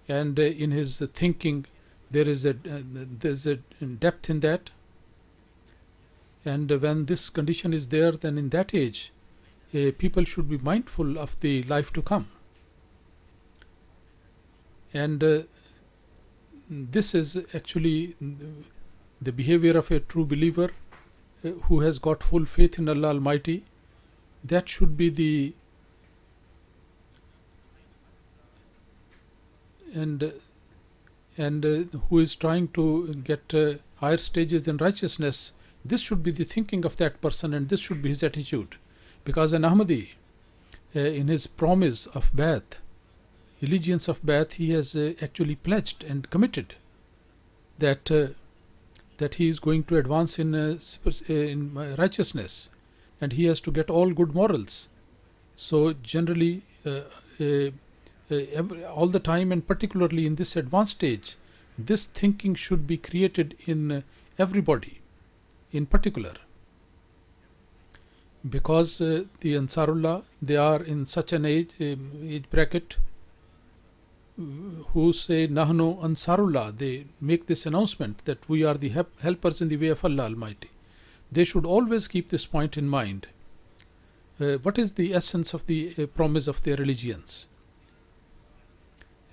and in his thinking there's a depth in that. And when this condition is there, then in that age people should be mindful of the life to come. And this is actually the behavior of a true believer who has got full faith in Allah Almighty. That should be the and who is trying to get higher stages in righteousness. This should be the thinking of that person, and this should be his attitude. Because an Ahmadi, in his promise of Bai'at, allegiance of Bai'at, he has actually pledged and committed that that he is going to advance in righteousness, and he has to get all good morals. So generally, all the time, and particularly in this advanced stage, this thinking should be created in everybody in particular, because the Ansarullah, they are in such an age bracket who say Nahnu Ansarullah. They make this announcement that we are the helpers in the way of Allah Almighty. They should always keep this point in mind. What is the essence of the promise of their allegiance?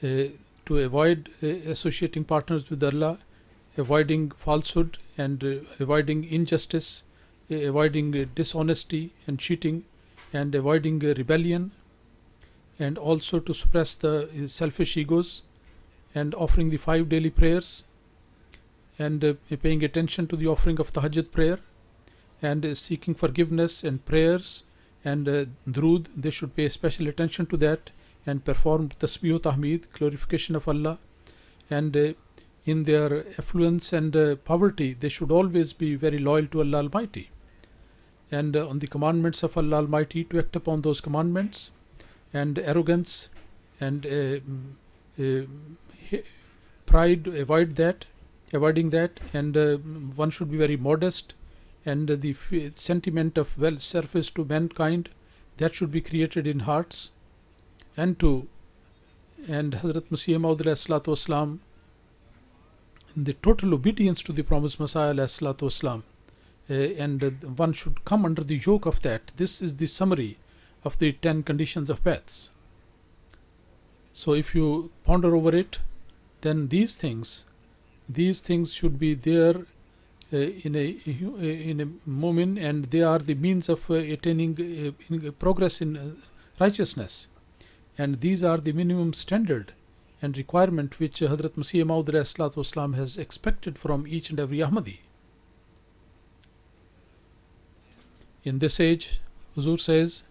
To avoid associating partners with Allah, avoiding falsehood and avoiding injustice, avoiding dishonesty and cheating, and avoiding rebellion, and also to suppress the selfish egos, and offering the 5 daily prayers, and paying attention to the offering of Tahajjud prayer, and seeking forgiveness and prayers and Durood. They should pay special attention to that and perform Tasbih Tahmeed, glorification of Allah. And in their affluence and poverty, they should always be very loyal to Allah Almighty, and on the commandments of Allah Almighty, to act upon those commandments. And arrogance and pride, avoiding that, and one should be very modest, and the sentiment of service to mankind, that should be created in hearts. And Hazrat Masih Maud Islam, the total obedience to the promised Messiah Islam, and one should come under the yoke of that. This is the summary of the 10 conditions of Bai'ats. So if you ponder over it, then these things should be there in a moment, and they are the means of attaining progress in righteousness. And these are the minimum standard and requirement which Hazrat Masih Maud Islam has expected from each and every Ahmadi. In this age, Huzur says,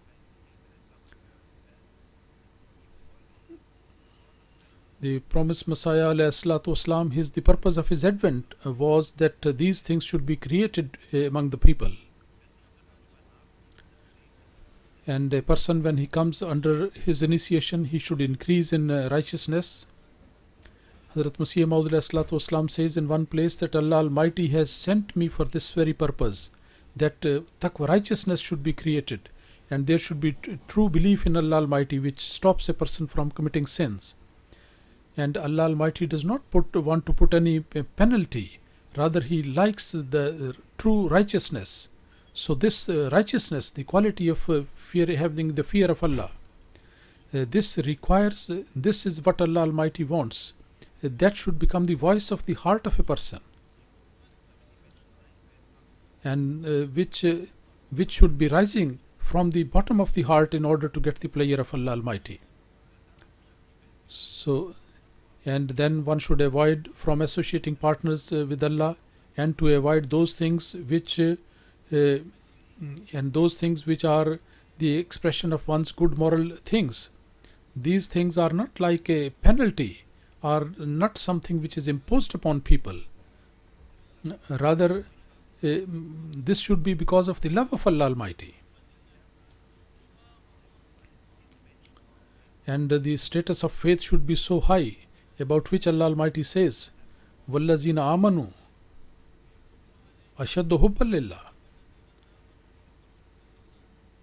the promised Messiah ﷺ, the purpose of his advent was that these things should be created among the people. And a person, when he comes under his initiation, he should increase in righteousness. Hazrat Masih Maud ﷺ says in one place that Allah Almighty has sent me for this very purpose, that taqwa, righteousness, should be created, and there should be true belief in Allah Almighty, which stops a person from committing sins. And Allah Almighty does not want to put any penalty, rather He likes the true righteousness. So this righteousness, the quality of having the fear of Allah, this is what Allah Almighty wants. That should become the voice of the heart of a person, and which should be rising from the bottom of the heart in order to get the pleasure of Allah Almighty. So, and then one should avoid from associating partners with Allah, and to avoid those things which are the expression of one's good moral things. These things are not like a penalty, are not something which is imposed upon people. Rather, this should be because of the love of Allah Almighty. And the status of faith should be so high, about which Allah Almighty says, وَالَّذِينَ آمَنُوا أَشَدُّ حُبًّا لِلَّهِ.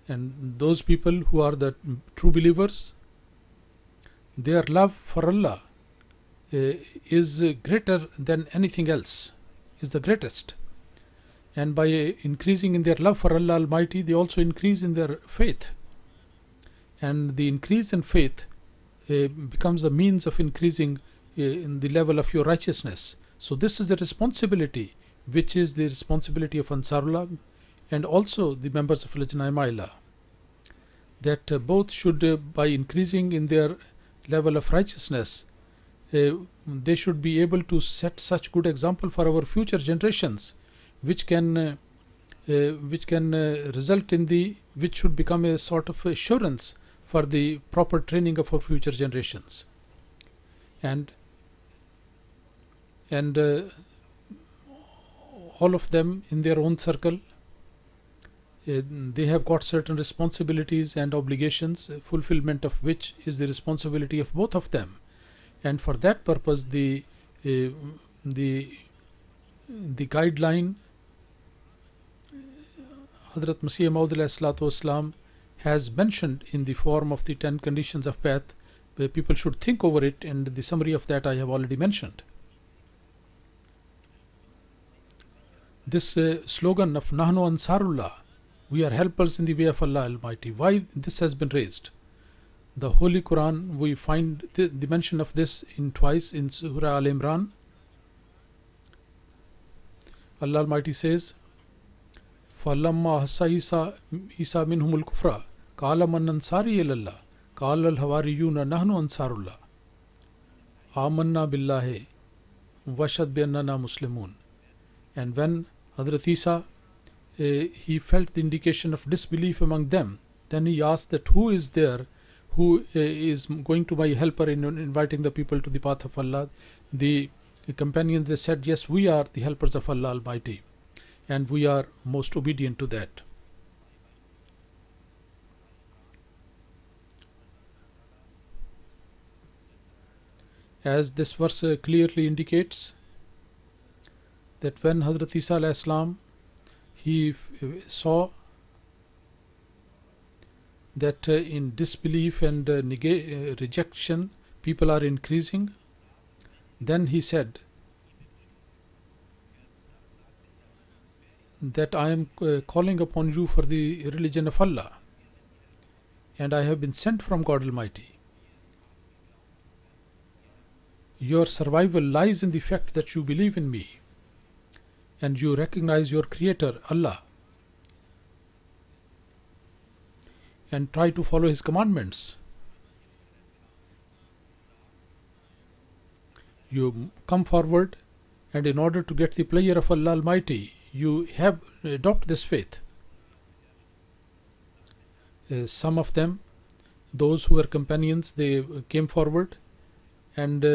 And those people who are the true believers, their love for Allah is greater than anything else, is the greatest. And by increasing in their love for Allah Almighty, they also increase in their faith. And the increase in faith becomes a means of increasing in the level of your righteousness. So this is a responsibility, which is the responsibility of Ansarullah and also the members of Lajna Imailah, that both should, by increasing in their level of righteousness, they should be able to set such good example for our future generations, which can result in which should become a sort of assurance for the proper training of our future generations. And all of them in their own circle, they have got certain responsibilities and obligations, fulfillment of which is the responsibility of both of them. And for that purpose, the guideline Hazrat Masih Maud ﷺ has mentioned in the form of the 10 conditions of Bai'at, where people should think over it, and the summary of that I have already mentioned. This slogan of Nahnu Ansarullah, we are helpers in the way of Allah Almighty, why this has been raised? The Holy Quran, we find the mention of this twice in Surah Al Imran. Allah Almighty says, فَلَمَّا أَحْسَ عِيسَى مِنْهُمُ الْكُفْرَ قَالَ مَنْ أَنْصَارِي إِلَى اللَّهِ قَالَ الْحَوَارِيُّونَ نَحْنُ أَنْصَارُ اللَّهِ آمَنَّا بِاللَّهِ وَشَهِدْ بِأَنَّنَا مُسْلِمُونَ. And when Hazrat Isa, he felt the indication of disbelief among them, then he asked that who is there who is going to be a helper in inviting the people to the path of Allah. The companions, they said, yes, we are the helpers of Allah Almighty, and we are most obedient to that. As this verse clearly indicates, that when Hazrat Isa alayhi salam, he saw that in disbelief and rejection people are increasing, then he said that I am calling upon you for the religion of Allah, and I have been sent from God Almighty. Your survival lies in the fact that you believe in me and you recognize your Creator, Allah, and try to follow His commandments. You come forward, and in order to get the pleasure of Allah Almighty, you have adopt this faith. Some of them, those who were companions, they came forward, and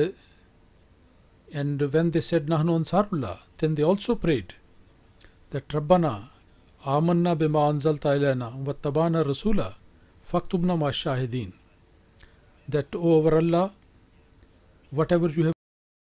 when they said Nahnu Ansarullah, then they also prayed that Rabbana Amanna bima anzalta ilayna wattabana rasula faktubna ma shahidin, that, O our Allah, whatever you have